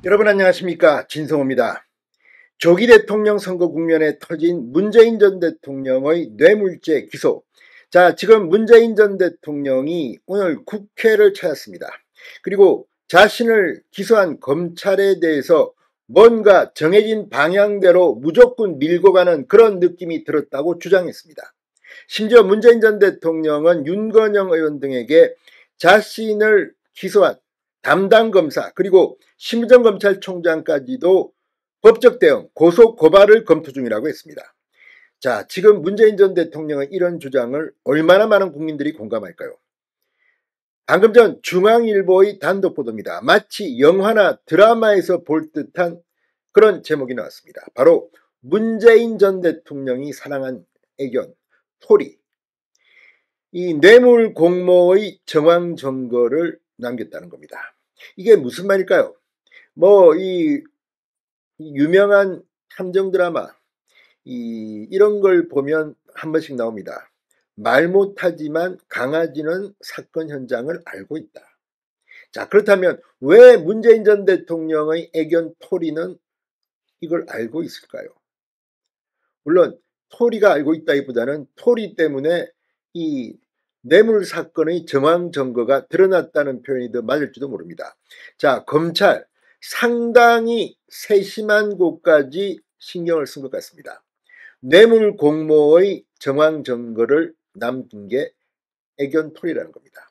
여러분 안녕하십니까, 진성호입니다. 조기 대통령 선거 국면에 터진 문재인 전 대통령의 뇌물죄 기소. 자, 지금 문재인 전 대통령이 오늘 국회를 찾았습니다. 그리고 자신을 기소한 검찰에 대해서 뭔가 정해진 방향대로 무조건 밀고 가는 그런 느낌이 들었다고 주장했습니다. 심지어 문재인 전 대통령은 윤건영 의원 등에게 자신을 기소한 담당 검사 그리고 심우정 검찰총장까지도 법적 대응, 고소 고발을 검토 중이라고 했습니다. 자, 지금 문재인 전 대통령의 이런 주장을 얼마나 많은 국민들이 공감할까요? 방금 전 중앙일보의 단독 보도입니다. 마치 영화나 드라마에서 볼 듯한 그런 제목이 나왔습니다. 바로 문재인 전 대통령이 사랑한 애견, 토리. 이 뇌물 공모의 정황 증거를 남겼다는 겁니다. 이게 무슨 말일까요? 이 유명한 탐정 드라마 이런 걸 보면 한 번씩 나옵니다. 말 못하지만 강아지는 사건 현장을 알고 있다. 자, 그렇다면 왜 문재인 전 대통령의 애견 토리는 이걸 알고 있을까요? 물론 토리가 알고 있다기보다는 토리 때문에 이 뇌물 사건의 정황 증거가 드러났다는 표현이 더 맞을지도 모릅니다. 자, 검찰 상당히 세심한 곳까지 신경을 쓴 것 같습니다. 뇌물 공모의 정황 증거를 남긴 게 애견 토리라는 겁니다.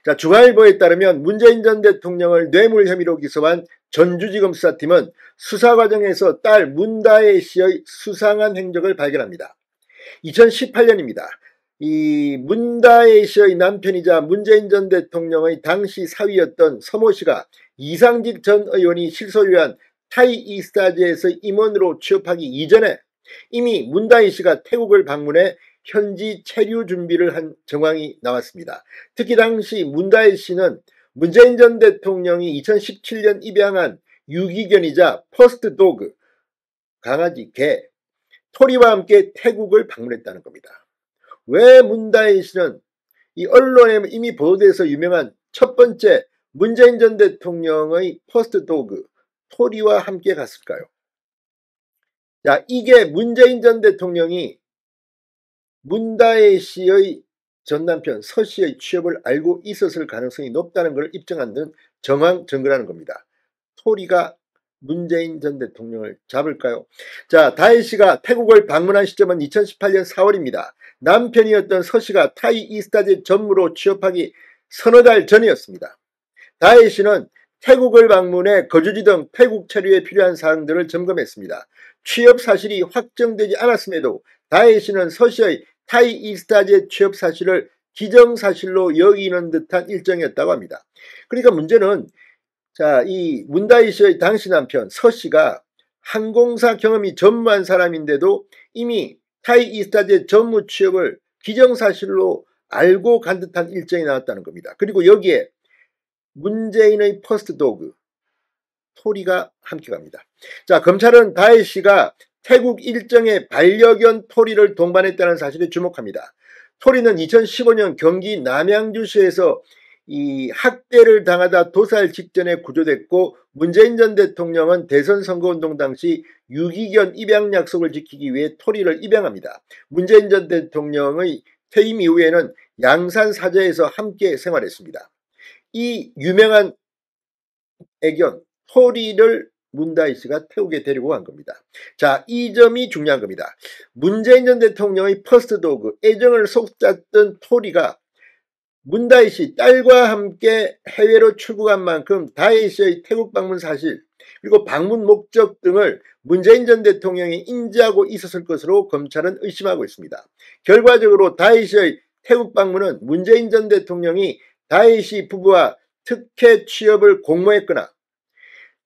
자, 중앙일보에 따르면 문재인 전 대통령을 뇌물 혐의로 기소한 전주지검 수사팀은 수사 과정에서 딸 문다혜 씨의 수상한 행적을 발견합니다. 2018년입니다. 이 문다혜 씨의 남편이자 문재인 전 대통령의 당시 사위였던 서모 씨가 이상직 전 의원이 실소유한 타이 이스타즈에서 임원으로 취업하기 이전에 이미 문다혜 씨가 태국을 방문해 현지 체류 준비를 한 정황이 나왔습니다. 특히 당시 문다혜 씨는 문재인 전 대통령이 2017년 입양한 유기견이자 퍼스트 도그, 강아지, 개, 토리와 함께 태국을 방문했다는 겁니다. 왜 문다혜 씨는 이 언론에 이미 보도돼서 유명한 첫 번째 문재인 전 대통령의 퍼스트 도그, 토리와 함께 갔을까요? 자, 이게 문재인 전 대통령이 문다혜 씨의 전 남편 서 씨의 취업을 알고 있었을 가능성이 높다는 것을 입증하는 정황 증거라는 겁니다. 토리가 문재인 전 대통령을 잡을까요? 자, 다혜 씨가 태국을 방문한 시점은 2018년 4월입니다. 남편이었던 서 씨가 타이 이스타즈 전무로 취업하기 서너 달 전이었습니다. 다혜 씨는 태국을 방문해 거주지 등 태국 체류에 필요한 사항들을 점검했습니다. 취업 사실이 확정되지 않았음에도 다혜 씨는 서 씨의 타이 이스타즈의 취업 사실을 기정사실로 여기는 듯한 일정이었다고 합니다. 그러니까 문제는 자, 이 문다혜 씨의 당시 남편 서 씨가 항공사 경험이 전무한 사람인데도 이미 타이 이스타즈의 전무 취업을 기정사실로 알고 간 듯한 일정이 나왔다는 겁니다. 그리고 여기에 문재인의 퍼스트 도그 토리가 함께 갑니다. 자, 검찰은 다혜 씨가 태국 일정에 반려견 토리를 동반했다는 사실에 주목합니다. 토리는 2015년 경기 남양주시에서 이 학대를 당하다 도살 직전에 구조됐고 문재인 전 대통령은 대선 선거운동 당시 유기견 입양 약속을 지키기 위해 토리를 입양합니다. 문재인 전 대통령의 퇴임 이후에는 양산 사저에서 함께 생활했습니다. 이 유명한 애견 토리를 문다혜 씨가 태국에 데리고 간 겁니다. 자, 이 점이 중요한 겁니다. 문재인 전 대통령의 퍼스트 도그, 애정을 속삭던 토리가 문다혜 씨 딸과 함께 해외로 출국한 만큼 다혜 씨의 태국 방문 사실 그리고 방문 목적 등을 문재인 전 대통령이 인지하고 있었을 것으로 검찰은 의심하고 있습니다. 결과적으로 다혜 씨의 태국 방문은 문재인 전 대통령이 다혜 씨 부부와 특혜 취업을 공모했거나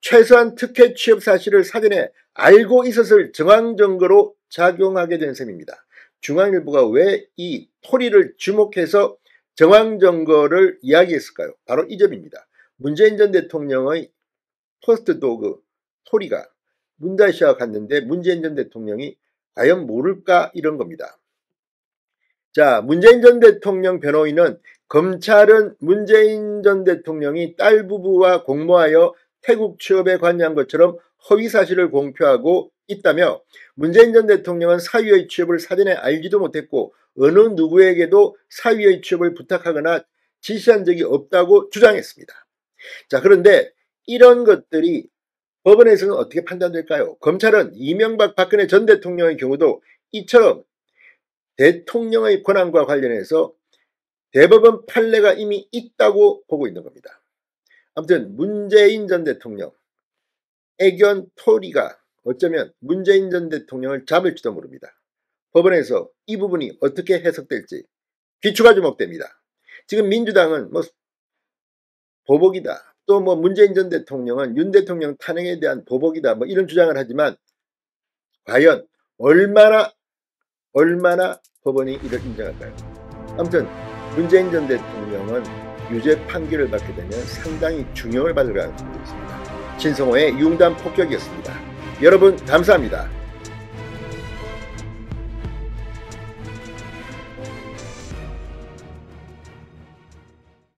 최소한 특혜 취업 사실을 사전에 알고 있었을 정황 증거로 작용하게 된 셈입니다. 중앙일보가 왜 이 토리를 주목해서 정황 증거를 이야기했을까요? 바로 이 점입니다. 문재인 전 대통령의 퍼스트 도그 토리가 문다혜 씨와 갔는데 문재인 전 대통령이 과연 모를까 이런 겁니다. 자, 문재인 전 대통령 변호인은 검찰은 문재인 전 대통령이 딸 부부와 공모하여 태국 취업에 관여한 것처럼 허위 사실을 공표하고 있다며 문재인 전 대통령은 사위의 취업을 사전에 알지도 못했고 어느 누구에게도 사위의 취업을 부탁하거나 지시한 적이 없다고 주장했습니다. 자, 그런데 이런 것들이 법원에서는 어떻게 판단될까요? 검찰은 이명박 박근혜 전 대통령의 경우도 이처럼 대통령의 권한과 관련해서 대법원 판례가 이미 있다고 보고 있는 겁니다. 아무튼 문재인 전 대통령 애견 토리가 어쩌면 문재인 전 대통령을 잡을지도 모릅니다. 법원에서 이 부분이 어떻게 해석될지 귀추가 주목됩니다. 지금 민주당은 보복이다. 또 문재인 전 대통령은 윤 대통령 탄핵에 대한 보복이다. 이런 주장을 하지만 과연 얼마나 법원이 이를 인정할까요? 아무튼 문재인 전 대통령은 유죄 판결을 받게 되면 상당히 중형을 받을 가능성이 있습니다. 신성호의 융단 폭격이었습니다. 여러분 감사합니다.